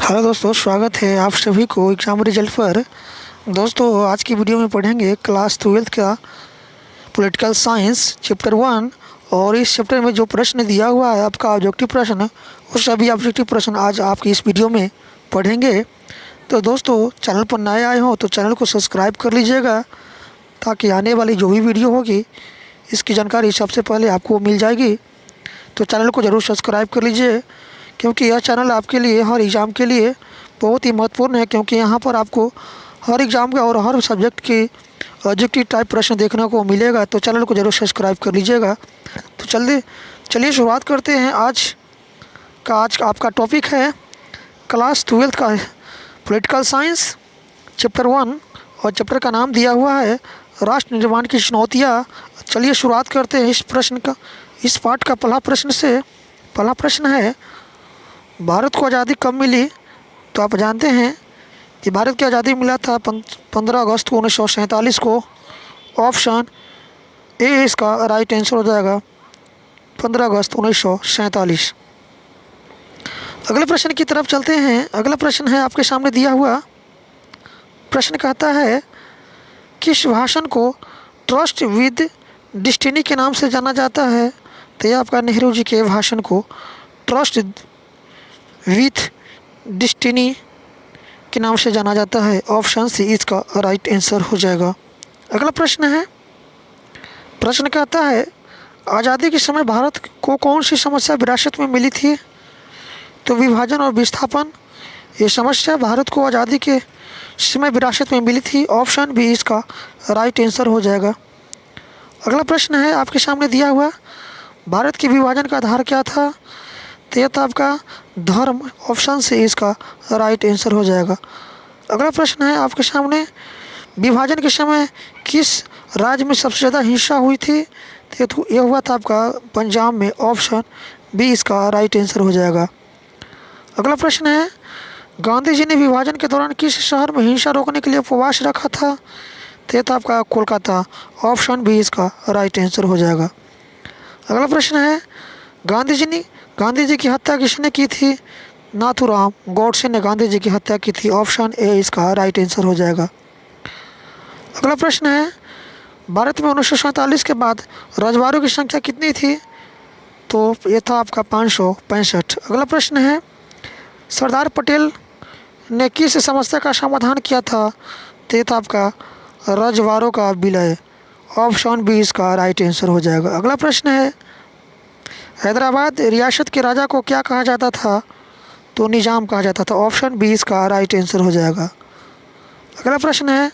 Hello दोस्तों, स्वागत है आप सभी को एग्ज़ाम रिजल्ट पर। दोस्तों, आज की वीडियो में पढ़ेंगे क्लास 12th का पॉलिटिकल साइंस चैप्टर 1। और इस चैप्टर में जो प्रश्न दिया हुआ है आपका ऑब्जेक्टिव प्रश्न, वो सभी ऑब्जेक्टिव प्रश्न आज आपकी इस वीडियो में पढ़ेंगे। तो दोस्तों, चैनल पर नए आए हों तो चैनल को सब्सक्राइब कर लीजिएगा, ताकि आने वाली जो भी वीडियो होगी इसकी जानकारी सबसे पहले आपको मिल जाएगी। तो चैनल को ज़रूर सब्सक्राइब कर लीजिए, क्योंकि यह चैनल आपके लिए हर एग्ज़ाम के लिए बहुत ही महत्वपूर्ण है, क्योंकि यहाँ पर आपको हर एग्ज़ाम का और हर सब्जेक्ट की ऑब्जेक्टिव टाइप प्रश्न देखने को मिलेगा। तो चैनल को ज़रूर सब्सक्राइब कर लीजिएगा। तो चलिए शुरुआत करते हैं। आज आपका टॉपिक है क्लास 12th का पॉलिटिकल साइंस चैप्टर 1, और चैप्टर का नाम दिया हुआ है राष्ट्र निर्माण की चुनौतियाँ। चलिए शुरुआत करते हैं इस पाठ का पहला प्रश्न से। पहला प्रश्न है, भारत को आज़ादी कब मिली? तो आप जानते हैं कि भारत की आज़ादी मिला था 15 अगस्त 1947 को। ऑप्शन ए इसका राइट आंसर हो जाएगा, 15 अगस्त 1947। अगले प्रश्न की तरफ चलते हैं। अगला प्रश्न है आपके सामने दिया हुआ। प्रश्न कहता है, किस भाषण को ट्रस्ट विद डेस्टिनी के नाम से जाना जाता है? तो यह आपका नेहरू जी के भाषण को ट्रस्ट विथ डेस्टिनी के नाम से जाना जाता है। ऑप्शन सी इसका राइट आंसर हो जाएगा। अगला प्रश्न है, प्रश्न कहता है, आज़ादी के समय भारत को कौन सी समस्या विरासत में मिली थी? तो विभाजन और विस्थापन, ये समस्या भारत को आज़ादी के समय विरासत में मिली थी। ऑप्शन बी इसका राइट आंसर हो जाएगा। अगला प्रश्न है आपके सामने दिया हुआ, भारत के विभाजन का आधार क्या था? तो यह था आपका धर्म। ऑप्शन से इसका राइट आंसर हो जाएगा। अगला प्रश्न है आपके सामने, विभाजन के समय किस राज्य में सबसे ज़्यादा हिंसा हुई थी? तो यह हुआ था आपका पंजाब में। ऑप्शन बी इसका राइट आंसर हो जाएगा। अगला प्रश्न है, गांधी जी ने विभाजन के दौरान किस शहर में हिंसा रोकने के लिए उपवास रखा था? तो यह था आपका कोलकाता। ऑप्शन बी इसका राइट आंसर हो जाएगा। अगला प्रश्न है, गांधी जी की हत्या किसने की थी? नाथूराम गॉडसे ने गांधी जी की हत्या की थी। ऑप्शन ए इसका राइट आंसर हो जाएगा। अगला प्रश्न है, भारत में 1947 के बाद रजवाड़ों की संख्या कितनी थी? तो ये था आपका 565। अगला प्रश्न है, सरदार पटेल ने किस समस्या का समाधान किया था? तो ये था आपका रजवाड़ों का विलय। ऑप्शन बी इसका राइट आंसर हो जाएगा। अगला प्रश्न है, हैदराबाद रियासत के राजा को क्या कहा जाता था? तो निज़ाम कहा जाता था। ऑप्शन बी इसका राइट आंसर हो जाएगा। अगला प्रश्न है,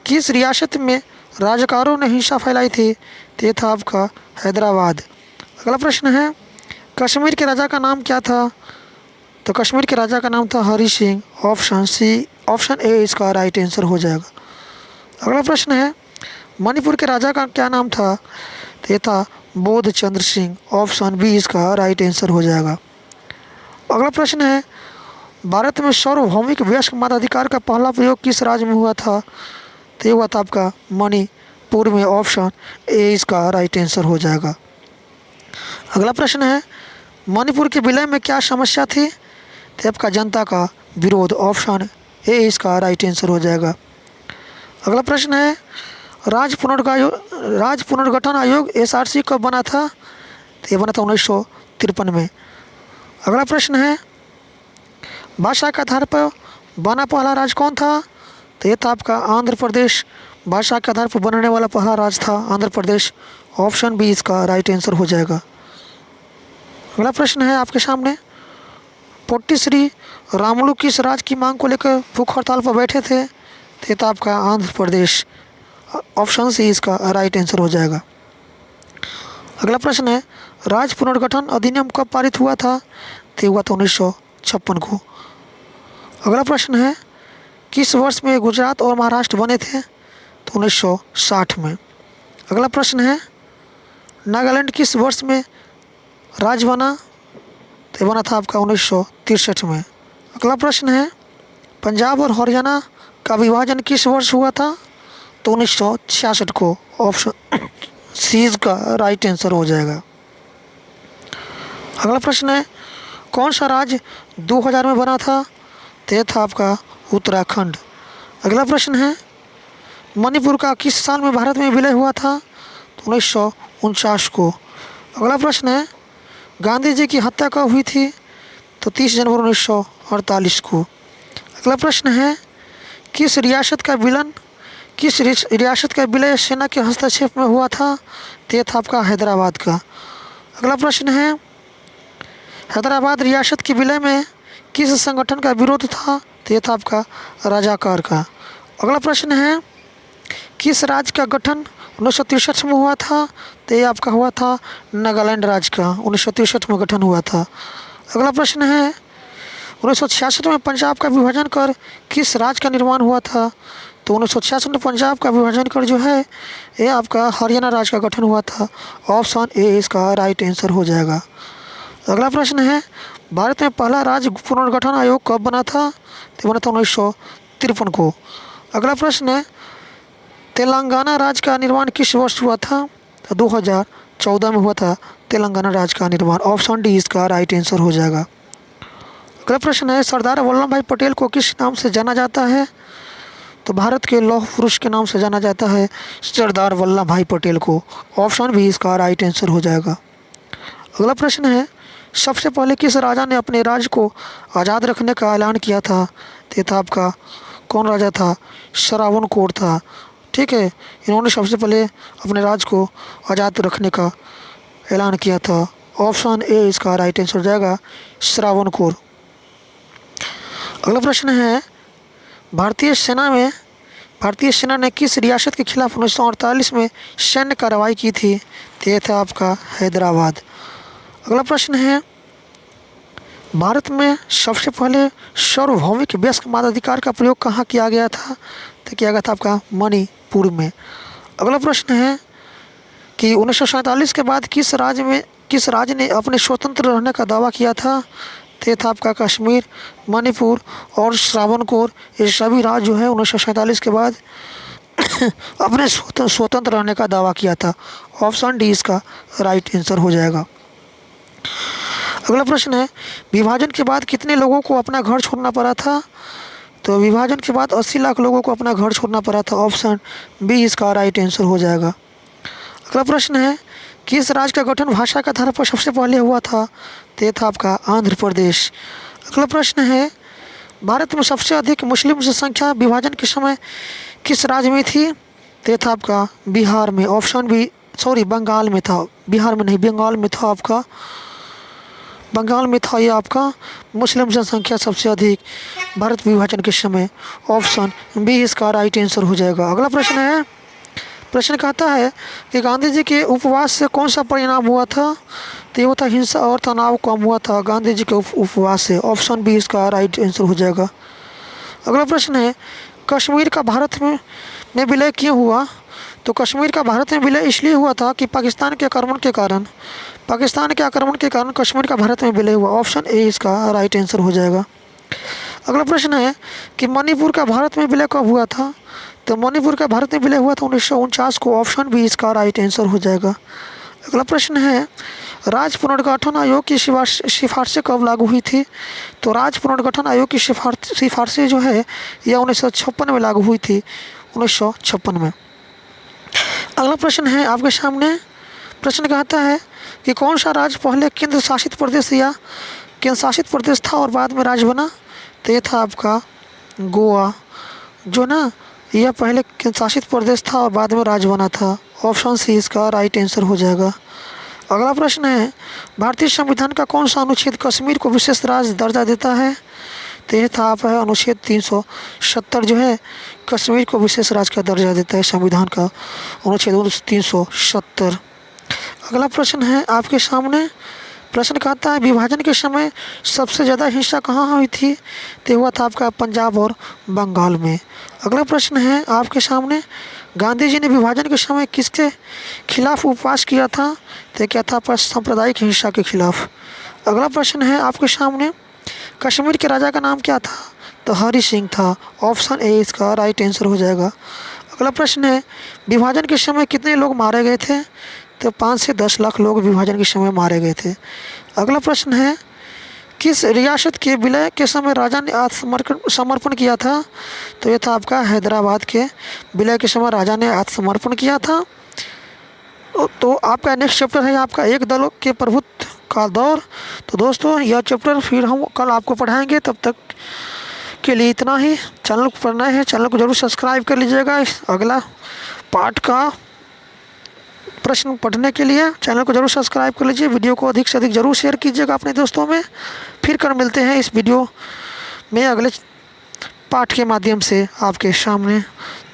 किस रियासत में राजकारों ने हिंसा फैलाई थी? तो ये था आपका हैदराबाद। अगला प्रश्न है, कश्मीर के राजा का नाम क्या था? तो कश्मीर के राजा का नाम था हरि सिंह। ऑप्शन ए इसका राइट आंसर हो जाएगा। अगला प्रश्न है, मणिपुर के राजा का क्या नाम था? तो ये था बोध चंद्र सिंह। ऑप्शन बी इसका राइट आंसर हो जाएगा। अगला प्रश्न है, भारत में सार्वभौमिक वयस्क मताधिकार का पहला प्रयोग किस राज्य में हुआ था? तो ये हुआ था आपका मणिपुर में। ऑप्शन ए इसका राइट आंसर हो जाएगा। अगला प्रश्न है, मणिपुर के विलय में क्या समस्या थी? तो आपका जनता का विरोध। ऑप्शन ए इसका राइट आंसर हो जाएगा। अगला प्रश्न है, राज्य पुनर्गठन आयोग SRC कब बना था? तो ये बना था 1953 में। अगला प्रश्न है, भाषा के आधार पर बना पहला राज्य कौन था? तो ये था आपका आंध्र प्रदेश। भाषा के आधार पर बनने वाला पहला राज्य था आंध्र प्रदेश। ऑप्शन बी इसका राइट आंसर हो जाएगा। अगला प्रश्न है आपके सामने, पोट्टी श्री रामुलु किस राज्य की मांग को लेकर भूख हड़ताल पर बैठे थे? तो ये था आपका आंध्र प्रदेश। ऑप्शन सी इसका राइट आंसर हो जाएगा। अगला प्रश्न है, राज्य पुनर्गठन अधिनियम कब पारित हुआ था? तो हुआ था 1956 को। अगला प्रश्न है, किस वर्ष में गुजरात और महाराष्ट्र बने थे? तो 1960 में। अगला प्रश्न है, नागालैंड किस वर्ष में राज्य बना? तो बना था आपका 1963 में। अगला प्रश्न है, पंजाब और हरियाणा का विभाजन किस वर्ष हुआ था? तो 1966 को। ऑप्शन सी का राइट आंसर हो जाएगा। अगला प्रश्न है, कौन सा राज्य 2000 में बना था? तो ये था आपका उत्तराखंड। अगला प्रश्न है, मणिपुर का किस साल में भारत में विलय हुआ था? तो 1949 को। अगला प्रश्न है, गांधी जी की हत्या कब हुई थी? तो 30 जनवरी 1948 को। अगला प्रश्न है, किस रियासत का विलय सेना के हस्तक्षेप में हुआ था? तो था आपका हैदराबाद का। अगला प्रश्न है, हैदराबाद रियासत के विलय में किस संगठन का विरोध था? तो था आपका रजाकार का। अगला प्रश्न है, किस राज्य का गठन 1963 में हुआ था? तो ये आपका हुआ था नागालैंड राज्य का, 1963 में गठन हुआ था। अगला प्रश्न है, 1966 में पंजाब का विभाजन कर किस राज्य का निर्माण हुआ था? तो 1966 में पंजाब का विभाजन कर जो है ये आपका हरियाणा राज्य का गठन हुआ था। ऑप्शन ए इसका राइट आंसर हो जाएगा। अगला प्रश्न है, भारत में पहला राज्य पुनर्गठन आयोग कब बना था? तो बना था 1953 को। अगला प्रश्न है, तेलंगाना राज्य का निर्माण किस वर्ष हुआ था? तो 2014 में हुआ था तेलंगाना राज्य का निर्माण। ऑप्शन डी इसका राइट आंसर हो जाएगा। अगला प्रश्न है, सरदार वल्लभ भाई पटेल को किस नाम से जाना जाता है? तो भारत के लौह पुरुष के नाम से जाना जाता है सरदार वल्लभ भाई पटेल को। ऑप्शन बी इसका राइट आंसर हो जाएगा। अगला प्रश्न है, सबसे पहले किस राजा ने अपने राज्य को आज़ाद रखने का ऐलान किया था? तो था आपका कौन राजा था? श्रावणकोर था। ठीक है, इन्होंने सबसे पहले अपने राज्य को आज़ाद रखने का ऐलान किया था। ऑप्शन ए इसका राइट आंसर हो जाएगा, श्रावणकोर। अगला प्रश्न है, भारतीय सेना ने किस रियासत के खिलाफ 1948 में सैन्य कार्रवाई की थी? तो ये था आपका हैदराबाद। अगला प्रश्न है, भारत में सबसे पहले सार्वभौमिक वयस्क मताधिकार का प्रयोग कहाँ किया गया था? तो किया गया था आपका मणिपुर में। अगला प्रश्न है कि 1947 के बाद किस राज्य ने अपने स्वतंत्र रहने का दावा किया था? तो ये था आपका कश्मीर, मणिपुर और श्रावणकोर। ये सभी राज्य जो है 1947 के बाद अपने स्वतंत्र रहने का दावा किया था। ऑप्शन डी इसका राइट आंसर हो जाएगा। अगला प्रश्न है, विभाजन के बाद कितने लोगों को अपना घर छोड़ना पड़ा था? तो विभाजन के बाद 80 लाख लोगों को अपना घर छोड़ना पड़ा था। ऑप्शन बी इसका राइट आंसर हो जाएगा। अगला प्रश्न है, किस राज्य का गठन भाषा के आधार पर सबसे पहले हुआ था? तो था आपका आंध्र प्रदेश। अगला प्रश्न है, भारत में सबसे अधिक मुस्लिम संख्या विभाजन के समय किस राज्य में थी? तो था आपका बिहार में। ऑप्शन बी बंगाल में था, बिहार में नहीं, बंगाल में था आपका, बंगाल में था ये आपका मुस्लिम जनसंख्या सबसे अधिक भारत विभाजन के समय। ऑप्शन बी इसका राइट आंसर हो जाएगा। अगला प्रश्न है, प्रश्न कहता है कि गांधी जी के उपवास से कौन सा परिणाम हुआ था? तो ये था हिंसा और तनाव कम हुआ था गांधी जी के उपवास से। ऑप्शन बी इसका राइट आंसर हो जाएगा। अगला प्रश्न है, कश्मीर का भारत में विलय क्यों हुआ? तो कश्मीर का भारत में विलय इसलिए हुआ था कि पाकिस्तान के आक्रमण के कारण कश्मीर का भारत में विलय हुआ। ऑप्शन ए इसका राइट आंसर हो जाएगा। अगला प्रश्न है कि मणिपुर का भारत में विलय कब हुआ था? तो मणिपुर का भारत में विलय हुआ था 1949 को। ऑप्शन बी इसका राइट आंसर हो जाएगा। अगला प्रश्न है, राज्य पुनर्गठन आयोग की सिफारिशें कब लागू हुई थी? तो राज्य पुनर्गठन आयोग की सिफारिशें जो है यह 1956 में लागू हुई थी, 1956 में। अगला प्रश्न है आपके सामने, प्रश्न कहता है कि कौन सा राज्य पहले केंद्र शासित प्रदेश था और बाद में राज्य बना? तो ये था आपका गोवा, जो ना यह पहले केंद्र शासित प्रदेश था और बाद में राज्य बना था। ऑप्शन सी इसका राइट आंसर हो जाएगा। अगला प्रश्न है, भारतीय संविधान का कौन सा अनुच्छेद कश्मीर को विशेष राज्य दर्जा देता है? तो यह था आप है अनुच्छेद 370 जो है कश्मीर को विशेष राज्य का दर्जा देता है, संविधान का अनुच्छेद 370। अगला प्रश्न है आपके सामने, प्रश्न कहता है विभाजन के समय सबसे ज़्यादा हिंसा कहाँ हुई थी? तो हुआ था आपका पंजाब और बंगाल में। अगला प्रश्न है आपके सामने, गांधी जी ने विभाजन के समय किसके खिलाफ उपवास किया था? तो क्या था आपका सांप्रदायिक हिंसा के खिलाफ। अगला प्रश्न है आपके सामने, कश्मीर के राजा का नाम क्या था? तो हरि सिंह था। ऑप्शन ए इसका राइट आंसर हो जाएगा। अगला प्रश्न है, विभाजन के समय कितने लोग मारे गए थे? तो 5 से 10 लाख लोग विभाजन के समय मारे गए थे। अगला प्रश्न है किस रियासत के विलय के समय राजा ने आत्मसमर्पण किया था? तो ये था आपका हैदराबाद के विलय के समय राजा ने आत्मसमर्पण किया था। तो आपका नेक्स्ट चैप्टर है आपका एक दल के प्रभुत्व का दौर। तो दोस्तों यह चैप्टर फिर हम कल आपको पढ़ाएंगे। तब तक के लिए इतना ही। चैनल को पढ़ना है, चैनल को जरूर सब्सक्राइब कर लीजिएगा। अगला पार्ट का प्रश्न पढ़ने के लिए चैनल को जरूर सब्सक्राइब कर लीजिए। वीडियो को अधिक से अधिक जरूर शेयर कीजिएगा अपने दोस्तों में। फिर कर मिलते हैं इस वीडियो में अगले पाठ के माध्यम से आपके सामने।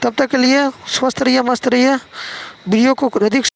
तब तक के लिए स्वस्थ रहिए, मस्त रहिए। वीडियो को अधिक